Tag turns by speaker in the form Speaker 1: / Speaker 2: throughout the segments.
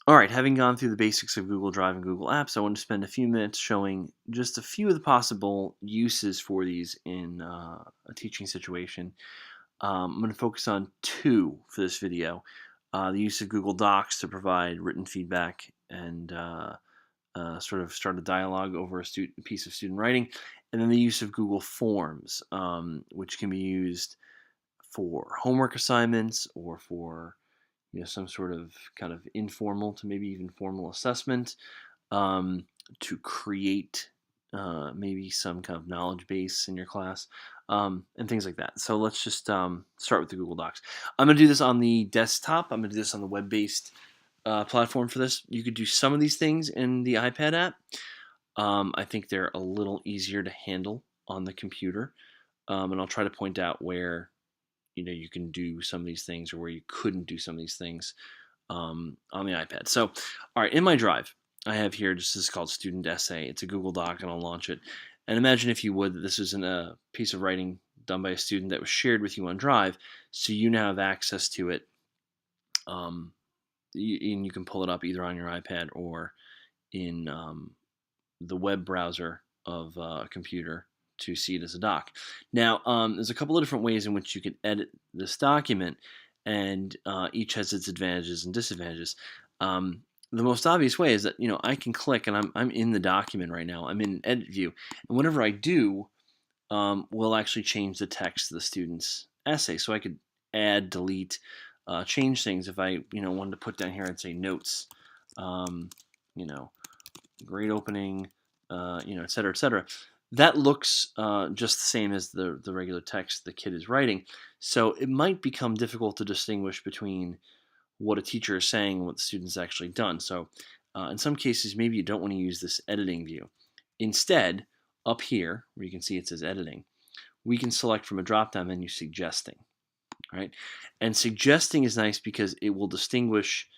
Speaker 1: All right, having gone through the basics of Google Drive and Google Apps, I want to spend a few minutes showing just a few of the possible uses for these in a teaching situation. I'm going to focus on two for this video. The use of Google Docs to provide written feedback and sort of start a dialogue over a piece of student writing, and then the use of Google Forms, which can be used for homework assignments or for some sort of kind of informal to maybe even formal assessment, um, to create maybe some kind of knowledge base in your class, and things like that. So let's just start with the Google Docs. I'm going to do this on the desktop. I'm going to do this on the web-based platform for this. You could do some of these things in the iPad app. I think they're a little easier to handle on the computer, and I'll try to point out where you can do some of these things or where you couldn't do some of these things on the iPad. So, all right, in my drive, I have here, this is called Student Essay. It's a Google Doc, and I'll launch it. And imagine, if you would, that this is a piece of writing done by a student that was shared with you on Drive, so you now have access to it, and you can pull it up either on your iPad or in the web browser of a computer to see it as a doc. Now, there's a couple of different ways in which you can edit this document, and each has its advantages and disadvantages. The most obvious way is that I can click, and I'm in the document right now. I'm in Edit View, and whenever I do, we'll actually change the text of the student's essay. So I could add, delete, change things. If I wanted to put down here and say notes, um, you know, great opening, et cetera, et cetera. That looks just the same as the regular text the kid is writing. So it might become difficult to distinguish between what a teacher is saying and what the student's actually done. So in some cases, maybe you don't want to use this editing view. Instead, up here, where you can see it says editing, we can select from a drop-down menu suggesting. Right? And suggesting is nice because it will distinguish,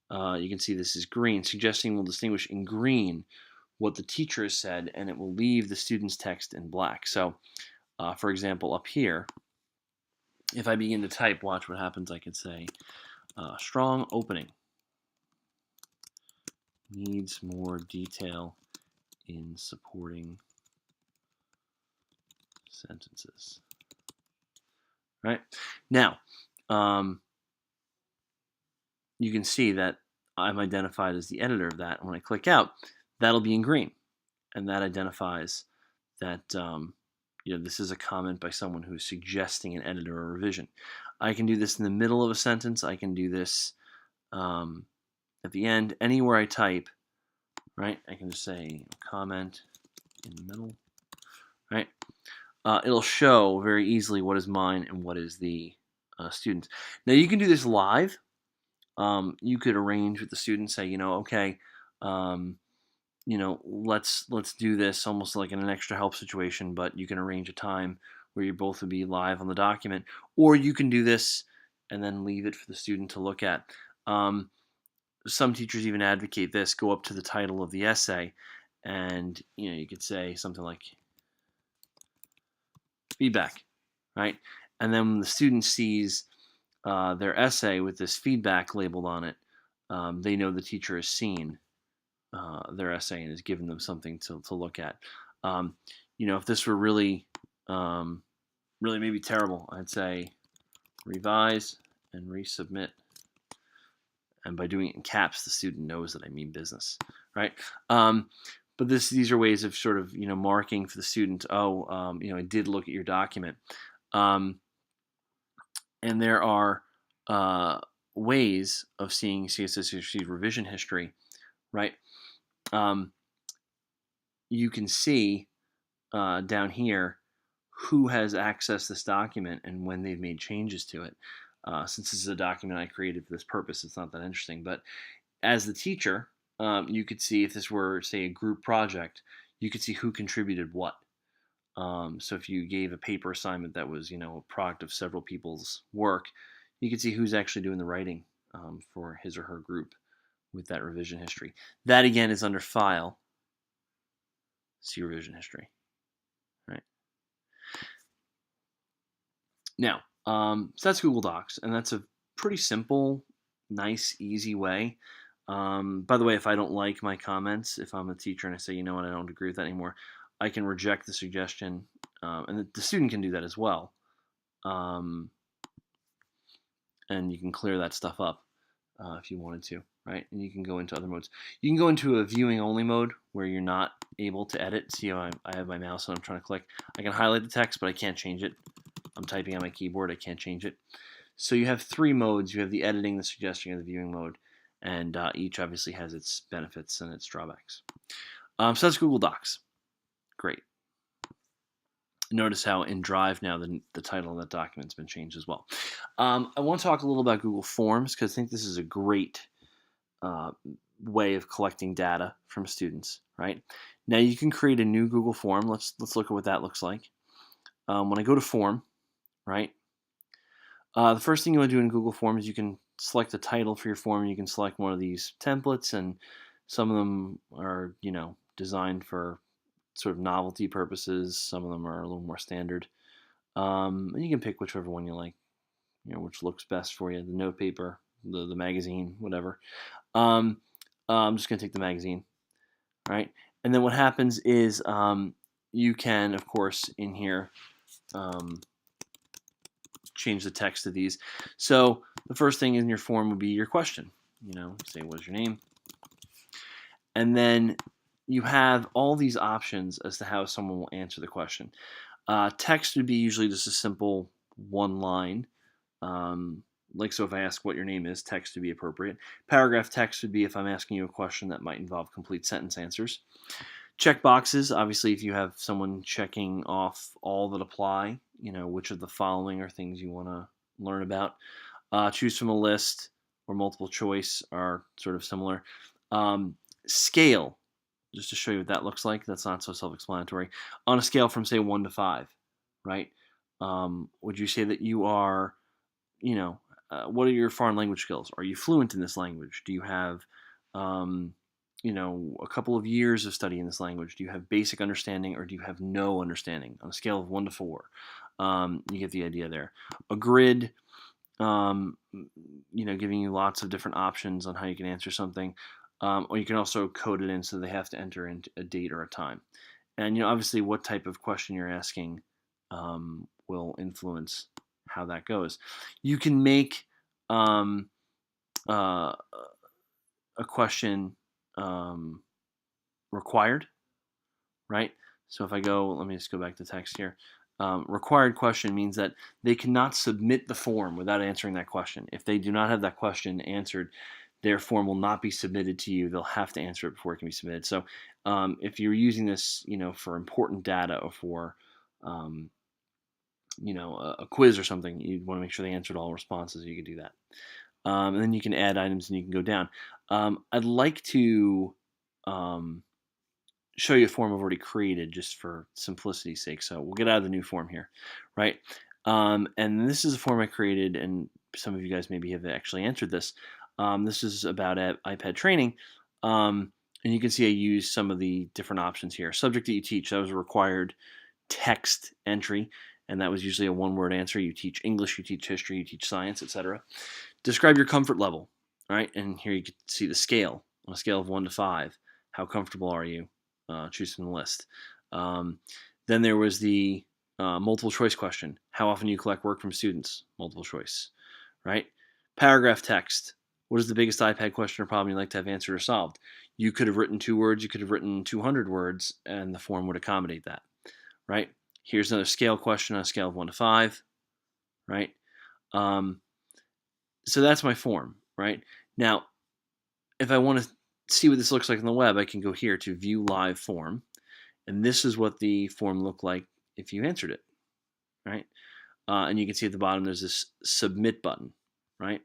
Speaker 1: you can see this is green, suggesting will distinguish in green what the teacher has said, and it will leave the student's text in black. So, for example, up here, if I begin to type, watch what happens. I could say, strong opening, needs more detail in supporting sentences. Right? Now, you can see that I'm identified as the editor of that. And when I click out, that'll be in green. And that identifies that this is a comment by someone who's suggesting an edit or a revision. I can do this in the middle of a sentence. I can do this at the end. Anywhere I type, right, I can just say comment in the middle, right? It'll show very easily what is mine and what is the student's. Now, you can do this live. You could arrange with the student, say, okay, let's do this almost like in an extra help situation, but you can arrange a time where you both would be live on the document, or you can do this and then leave it for the student to look at. Some teachers even advocate this, go up to the title of the essay, and you could say something like feedback, right? And then when the student sees their essay with this feedback labeled on it, they know the teacher has seen their essay and has given them something to look at. If this were really, really maybe terrible, I'd say revise and resubmit. And by doing it in caps, the student knows that I mean business, right? But these are ways of sort of marking for the student. I did look at your document, and there are ways of seeing CSS revision history, right? You can see down here who has accessed this document and when they've made changes to it. Since this is a document I created for this purpose, it's not that interesting. But as the teacher, you could see, if this were, say, a group project, you could see who contributed what. So if you gave a paper assignment that was, a product of several people's work, you could see who's actually doing the writing for his or her group with that revision history. That, again, is under File, see revision history, right? Now, so that's Google Docs, and that's a pretty simple, nice, easy way By the way, if I don't like my comments, if I'm a teacher and I say, you know what, I don't agree with that anymore, I can reject the suggestion, and the student can do that as well. Um, and you can clear that stuff up if you wanted to, right? And you can go into other modes. You can go into a viewing only mode where you're not able to edit. See how I have my mouse and I'm trying to click. I can highlight the text, but I can't change it. I'm typing on my keyboard. I can't change it. So you have three modes. You have the editing, the suggestion, and the viewing mode. And each obviously has its benefits and its drawbacks. So that's Google Docs. Great. Notice how in Drive now the title of that document's been changed as well. I want to talk a little about Google Forms because I think this is a great way of collecting data from students. Right now, you can create a new Google form. Let's look at what that looks like. When I go to Form, right, the first thing you want to do in Google Forms, you can select a title for your form. You can select one of these templates, and some of them are designed for sort of novelty purposes. Some of them are a little more standard. And you can pick whichever one you like, which looks best for you. The note paper, the magazine, whatever. I'm just going to take the magazine, right? And then what happens is you can, of course, in here change the text of these. So the first thing in your form would be your question. Say, what is your name? And then you have all these options as to how someone will answer the question. Text would be usually just a simple one line. So if I ask what your name is, text would be appropriate. Paragraph text would be if I'm asking you a question that might involve complete sentence answers. Checkboxes, obviously, if you have someone checking off all that apply, which of the following are things you want to learn about. Choose from a list or multiple choice are sort of similar. Scale, just to show you what that looks like. That's not so self-explanatory. On a scale from, say, 1 to 5, right? Would you say that you are, what are your foreign language skills? Are you fluent in this language? Do you have, a couple of years of study in this language? Do you have basic understanding or do you have no understanding? On a scale of 1 to 4, you get the idea there. A grid, giving you lots of different options on how you can answer something. Or you can also code it in so they have to enter in a date or a time. And obviously what type of question you're asking will influence how that goes. You can make a question required, right? So if I go, let me just go back to text here. Required question means that they cannot submit the form without answering that question. If they do not have that question answered, their form will not be submitted to you. They'll have to answer it before it can be submitted. So if you're using this, for important data or for, a quiz or something, you want to make sure they answered all responses. You can do that. And then you can add items and you can go down. I'd like to show you a form I've already created just for simplicity's sake. So we'll get out of the new form here, right? And this is a form I created, and some of you guys maybe have actually answered this. This is about iPad training. And you can see I use some of the different options here. Subject that you teach, that was a required text entry, and that was usually a one-word answer. You teach English, you teach history, you teach science, etc. Describe your comfort level, right? And here you can see the scale. On a scale of 1 to 5, how comfortable are you? Choose from the list. Then there was the multiple choice question. How often do you collect work from students? Multiple choice, right? Paragraph text. What is the biggest iPad question or problem you'd like to have answered or solved? You could have written 2 words. You could have written 200 words, and the form would accommodate that, right? Here's another scale question on a scale of 1 to 5, right? So that's my form, right? Now, if I want to see what this looks like on the web, I can go here to View Live Form, and this is what the form looked like if you answered it, right? And you can see at the bottom there's this Submit button, right?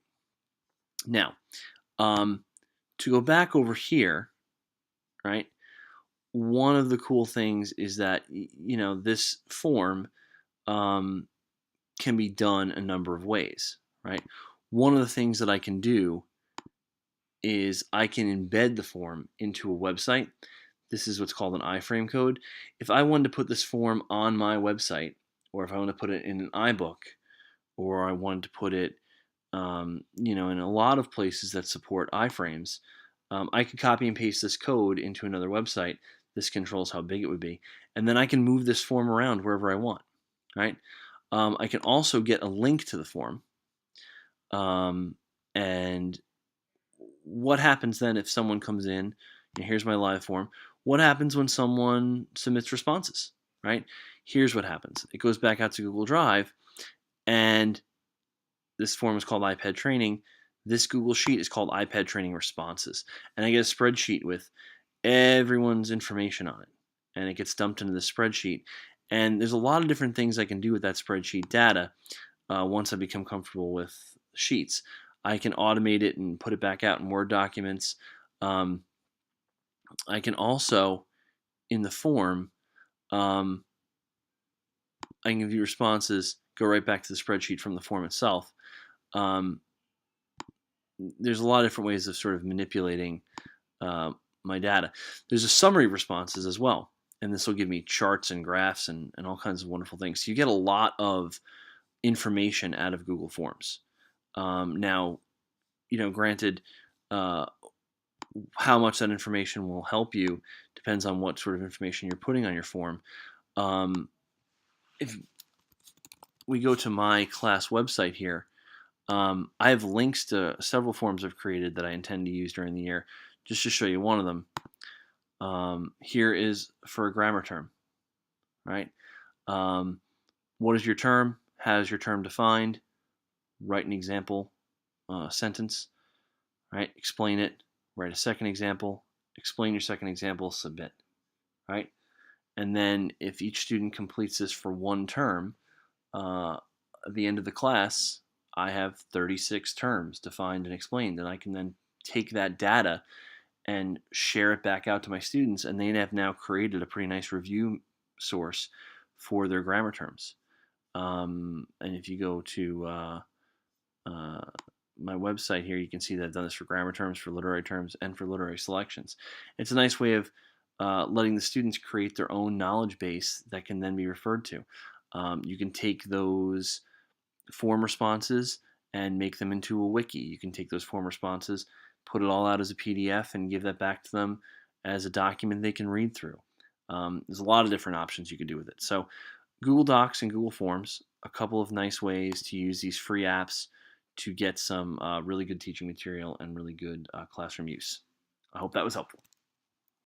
Speaker 1: Now, to go back over here, right? One of the cool things is that this form can be done a number of ways, right? One of the things that I can do is I can embed the form into a website. This is what's called an Iframe code. If I wanted to put this form on my website, or if I want to put it in an iBook, or I wanted to put it, in a lot of places that support iframes, I could copy and paste this code into another website. This controls how big it would be. And then I can move this form around wherever I want, right? I can also get a link to the form. And what happens then if someone comes in, and here's my live form. What happens when someone submits responses, right? Here's what happens. It goes back out to Google Drive, and this form is called iPad Training. This Google Sheet is called iPad Training Responses. And I get a spreadsheet with everyone's information on it. And it gets dumped into the spreadsheet. And there's a lot of different things I can do with that spreadsheet data once I become comfortable with Sheets. I can automate it and put it back out in Word documents. I can also, in the form, I can view responses, go right back to the spreadsheet from the form itself. There's a lot of different ways of sort of manipulating my data. There's a summary of responses as well, and this will give me charts and graphs and all kinds of wonderful things. So you get a lot of information out of Google Forms. Now, granted, how much that information will help you depends on what sort of information you're putting on your form. If we go to my class website here, I have links to several forms I've created that I intend to use during the year. Just to show you one of them, here is for a grammar term, right? What is your term? How is your term defined? Write an example sentence, right? Explain it. Write a second example. Explain your second example. Submit, right? And then if each student completes this for one term, at the end of the class, I have 36 terms defined and explained, and I can then take that data and share it back out to my students, and they have now created a pretty nice review source for their grammar terms. And if you go to my website here, you can see that I've done this for grammar terms, for literary terms, and for literary selections. It's a nice way of letting the students create their own knowledge base that can then be referred to. You can take those form responses and make them into a wiki. You can take those form responses, put it all out as a PDF, and give that back to them as a document they can read through. There's a lot of different options you could do with it. So Google Docs and Google Forms, a couple of nice ways to use these free apps to get some really good teaching material and really good classroom use. I hope that was helpful.